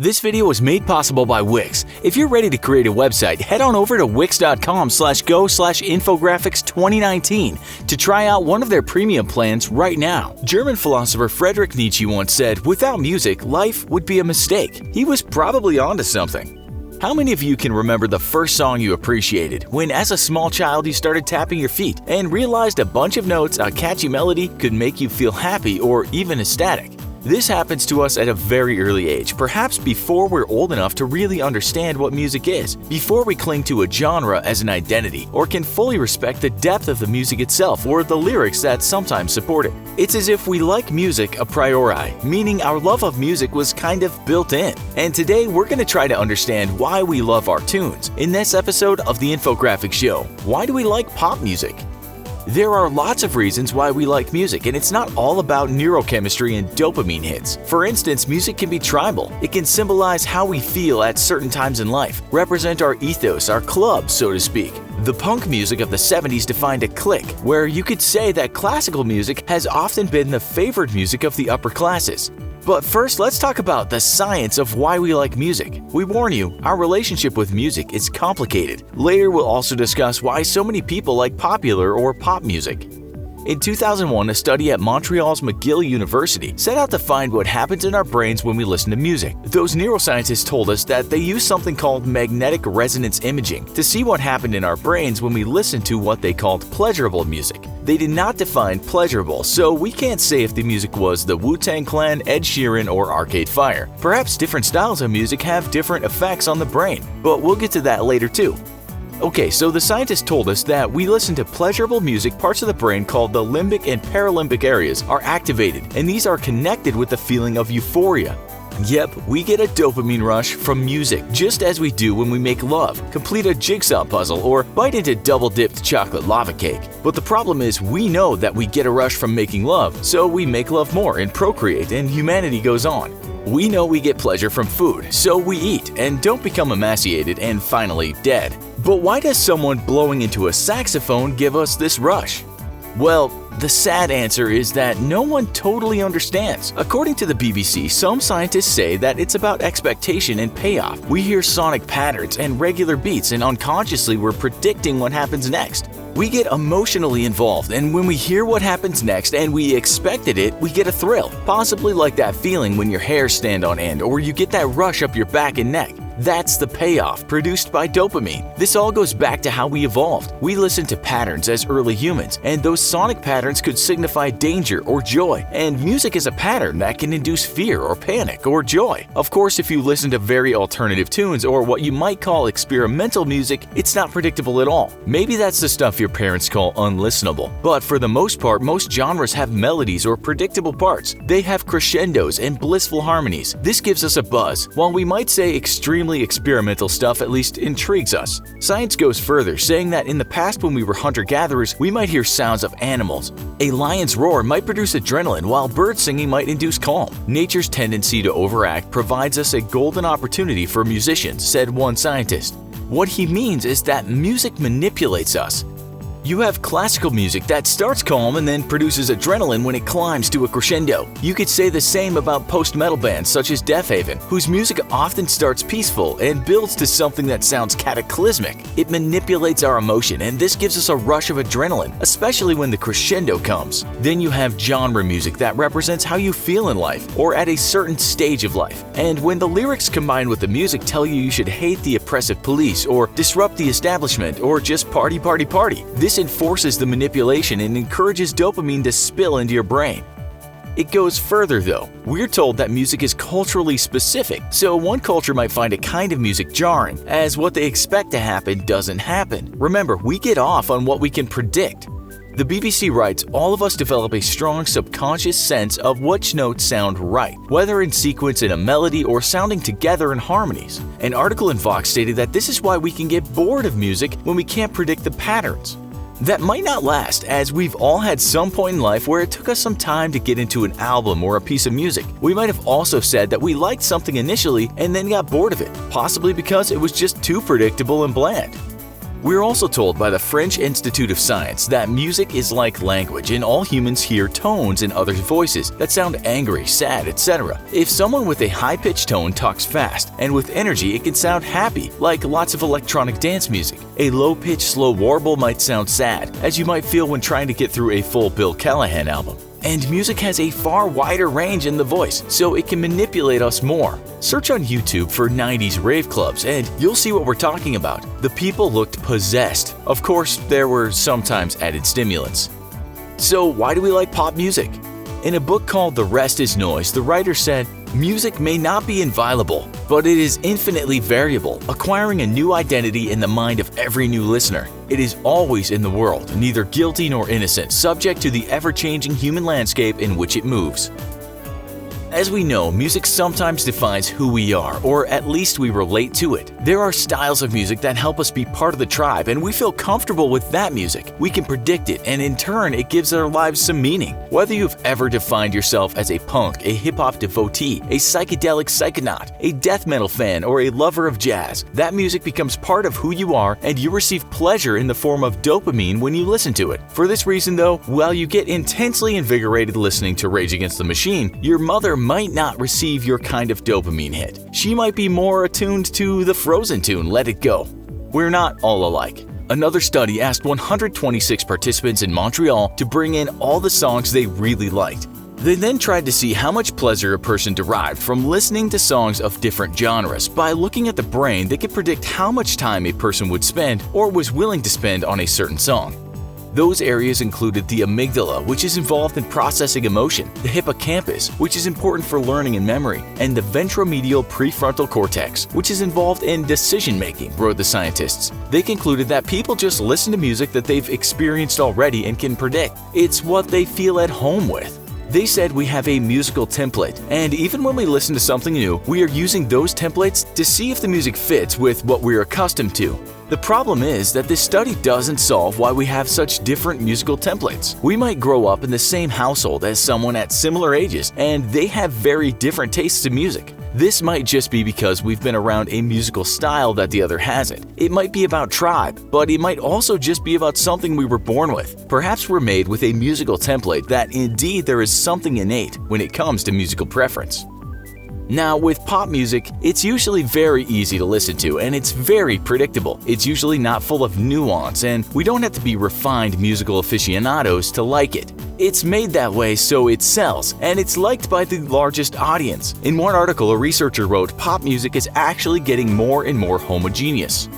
This video was made possible by Wix. If you're ready to create a website, head on over to wix.com/go/infographics2019 to try out one of their premium plans right now. German philosopher Friedrich Nietzsche once said, "Without music, life would be a mistake." He was probably onto something. How many of you can remember the first song you appreciated when as a small child you started tapping your feet and realized a bunch of notes, a catchy melody could make you feel happy or even ecstatic? This happens to us at a very early age, perhaps before we're old enough to really understand what music is, before we cling to a genre as an identity, or can fully respect the depth of the music itself or the lyrics that sometimes support it. It's as if we like music a priori, meaning our love of music was kind of built in. And today we're going to try to understand why we love our tunes. In this episode of The Infographics Show, why do we like pop music? There are lots of reasons why we like music, and it's not all about neurochemistry and dopamine hits. For instance, music can be tribal. It can symbolize how we feel at certain times in life, represent our ethos, our club, so to speak. The punk music of the 70s defined a clique, where you could say that classical music has often been the favored music of the upper classes. But first, let's talk about the science of why we like music. We warn you, our relationship with music is complicated. Later, we'll also discuss why so many people like popular or pop music. In 2001, a study at Montreal's McGill University set out to find what happens in our brains when we listen to music. Those neuroscientists told us that they use something called magnetic resonance imaging to see what happened in our brains when we listened to what they called pleasurable music. They did not define pleasurable, so we can't say if the music was the Wu-Tang Clan, Ed Sheeran, or Arcade Fire. Perhaps different styles of music have different effects on the brain, but we'll get to that later too. Okay, so the scientists told us that we listen to pleasurable music, parts of the brain called the limbic and paralimbic areas are activated, and these are connected with the feeling of euphoria. Yep, we get a dopamine rush from music, just as we do when we make love, complete a jigsaw puzzle, or bite into double-dipped chocolate lava cake. But the problem is we know that we get a rush from making love, so we make love more and procreate, and humanity goes on. We know we get pleasure from food, so we eat and don't become emaciated and finally dead. But why does someone blowing into a saxophone give us this rush? Well, the sad answer is that no one totally understands. According to the BBC, some scientists say that it's about expectation and payoff. We hear sonic patterns and regular beats, and unconsciously we're predicting what happens next. We get emotionally involved, and when we hear what happens next and we expected it, we get a thrill. Possibly like that feeling when your hairs stand on end or you get that rush up your back and neck. That's the payoff produced by dopamine. This all goes back to how we evolved. We listened to patterns as early humans, and those sonic patterns could signify danger or joy. And music is a pattern that can induce fear or panic or joy. Of course, if you listen to very alternative tunes or what you might call experimental music, it's not predictable at all. Maybe that's the stuff your parents call unlistenable. But for the most part, most genres have melodies or predictable parts. They have crescendos and blissful harmonies. This gives us a buzz, while we might say extremely experimental stuff at least intrigues us. Science goes further, saying that in the past when we were hunter-gatherers, we might hear sounds of animals. A lion's roar might produce adrenaline, while bird singing might induce calm. Nature's tendency to overact provides us a golden opportunity for musicians, said one scientist. What he means is that music manipulates us. You have classical music that starts calm and then produces adrenaline when it climbs to a crescendo. You could say the same about post-metal bands such as Deafheaven, whose music often starts peaceful and builds to something that sounds cataclysmic. It manipulates our emotion, and this gives us a rush of adrenaline, especially when the crescendo comes. Then you have genre music that represents how you feel in life or at a certain stage of life. And when the lyrics combined with the music tell you should hate the oppressive police or disrupt the establishment or just party, party, party, this enforces the manipulation and encourages dopamine to spill into your brain. It goes further though. We're told that music is culturally specific, so one culture might find a kind of music jarring, as what they expect to happen doesn't happen. Remember, we get off on what we can predict. The BBC writes, all of us develop a strong subconscious sense of which notes sound right, whether in sequence in a melody or sounding together in harmonies. An article in Vox stated that this is why we can get bored of music when we can't predict the patterns. That might not last, as we've all had some point in life where it took us some time to get into an album or a piece of music. We might have also said that we liked something initially and then got bored of it, possibly because it was just too predictable and bland. We're also told by the French Institute of Science that music is like language and all humans hear tones in others' voices that sound angry, sad, etc. If someone with a high-pitched tone talks fast and with energy, it can sound happy, like lots of electronic dance music. A low-pitched slow warble might sound sad, as you might feel when trying to get through a full Bill Callahan album. And music has a far wider range in the voice, so it can manipulate us more. Search on YouTube for 90s rave clubs and you'll see what we're talking about. The people looked possessed. Of course, there were sometimes added stimulants. So why do we like pop music? In a book called The Rest is Noise, the writer said, "Music may not be inviolable, but it is infinitely variable, acquiring a new identity in the mind of every new listener. It is always in the world, neither guilty nor innocent, subject to the ever-changing human landscape in which it moves." As we know, music sometimes defines who we are, or at least we relate to it. There are styles of music that help us be part of the tribe, and we feel comfortable with that music. We can predict it, and in turn, it gives our lives some meaning. Whether you've ever defined yourself as a punk, a hip-hop devotee, a psychedelic psychonaut, a death metal fan, or a lover of jazz, that music becomes part of who you are, and you receive pleasure in the form of dopamine when you listen to it. For this reason, though, while you get intensely invigorated listening to Rage Against the Machine, your mother might not receive your kind of dopamine hit. She might be more attuned to the Frozen tune, Let It Go. We're not all alike. Another study asked 126 participants in Montreal to bring in all the songs they really liked. They then tried to see how much pleasure a person derived from listening to songs of different genres. By looking at the brain, they could predict how much time a person would spend or was willing to spend on a certain song. Those areas included the amygdala, which is involved in processing emotion, the hippocampus, which is important for learning and memory, and the ventromedial prefrontal cortex, which is involved in decision-making, wrote the scientists. They concluded that people just listen to music that they've experienced already and can predict. It's what they feel at home with. They said we have a musical template, and even when we listen to something new, we are using those templates to see if the music fits with what we're accustomed to. The problem is that this study doesn't solve why we have such different musical templates. We might grow up in the same household as someone at similar ages, and they have very different tastes in music. This might just be because we've been around a musical style that the other hasn't. It might be about tribe, but it might also just be about something we were born with. Perhaps we're made with a musical template that indeed there is something innate when it comes to musical preference. Now, with pop music, it's usually very easy to listen to and it's very predictable. It's usually not full of nuance and we don't have to be refined musical aficionados to like it. It's made that way so it sells, and it's liked by the largest audience. In one article, a researcher wrote, "Pop music is actually getting more and more homogeneous."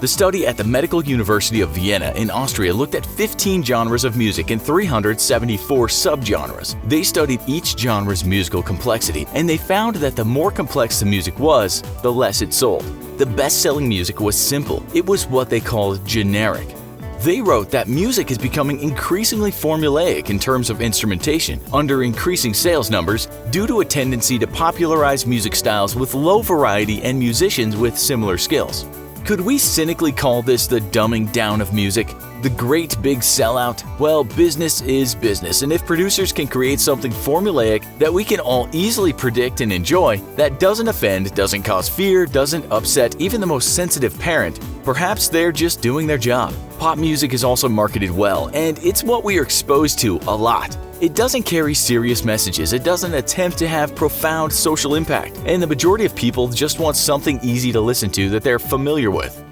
The study at the Medical University of Vienna in Austria looked at 15 genres of music and 374 subgenres. They studied each genre's musical complexity, and they found that the more complex the music was, the less it sold. The best-selling music was simple. It was what they called generic. They wrote that music is becoming increasingly formulaic in terms of instrumentation under increasing sales numbers due to a tendency to popularize music styles with low variety and musicians with similar skills. Could we cynically call this the dumbing down of music? The great big sellout? Well, business is business, and if producers can create something formulaic that we can all easily predict and enjoy, that doesn't offend, doesn't cause fear, doesn't upset even the most sensitive parent, perhaps they're just doing their job. Pop music is also marketed well, and it's what we are exposed to a lot. It doesn't carry serious messages, it doesn't attempt to have profound social impact, and the majority of people just want something easy to listen to that they're familiar with.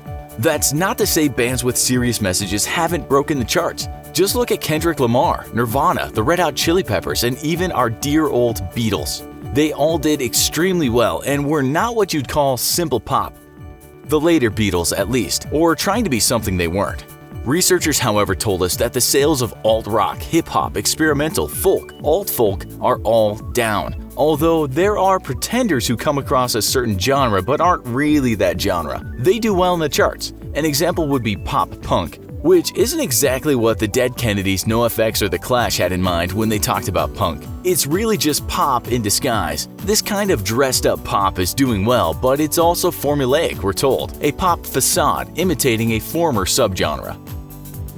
That's not to say bands with serious messages haven't broken the charts. Just look at Kendrick Lamar, Nirvana, the Red Hot Chili Peppers, and even our dear old Beatles. They all did extremely well and were not what you'd call simple pop. The later Beatles, at least, or trying to be something they weren't. Researchers, however, told us that the sales of alt-rock, hip-hop, experimental, folk, alt-folk are all down. Although there are pretenders who come across a certain genre but aren't really that genre. They do well in the charts. An example would be pop punk, which isn't exactly what the Dead Kennedys, NoFX, or The Clash had in mind when they talked about punk. It's really just pop in disguise. This kind of dressed-up pop is doing well, but it's also formulaic, we're told, a pop facade imitating a former subgenre.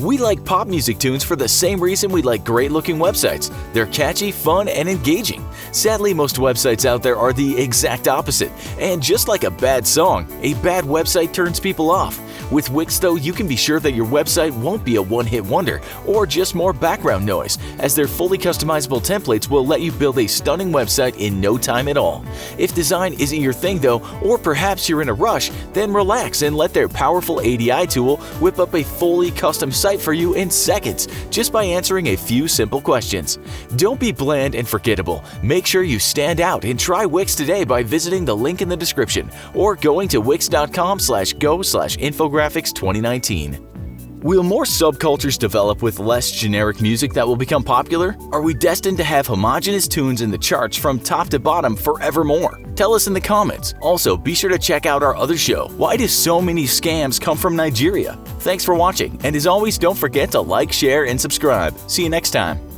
We like pop music tunes for the same reason we like great-looking websites. They're catchy, fun, and engaging. Sadly, most websites out there are the exact opposite. And just like a bad song, a bad website turns people off. With Wix, though, you can be sure that your website won't be a one-hit wonder or just more background noise, as their fully customizable templates will let you build a stunning website in no time at all. If design isn't your thing, though, or perhaps you're in a rush, then relax and let their powerful ADI tool whip up a fully custom site for you in seconds, just by answering a few simple questions. Don't be bland and forgettable. Make sure you stand out and try Wix today by visiting the link in the description or going to wix.com/go/infographics 2019. Will more subcultures develop with less generic music that will become popular? Are we destined to have homogeneous tunes in the charts from top to bottom forevermore? Tell us in the comments. Also, be sure to check out our other show, Why Do So Many Scams Come From Nigeria? Thanks for watching, and as always, don't forget to like, share, and subscribe. See you next time.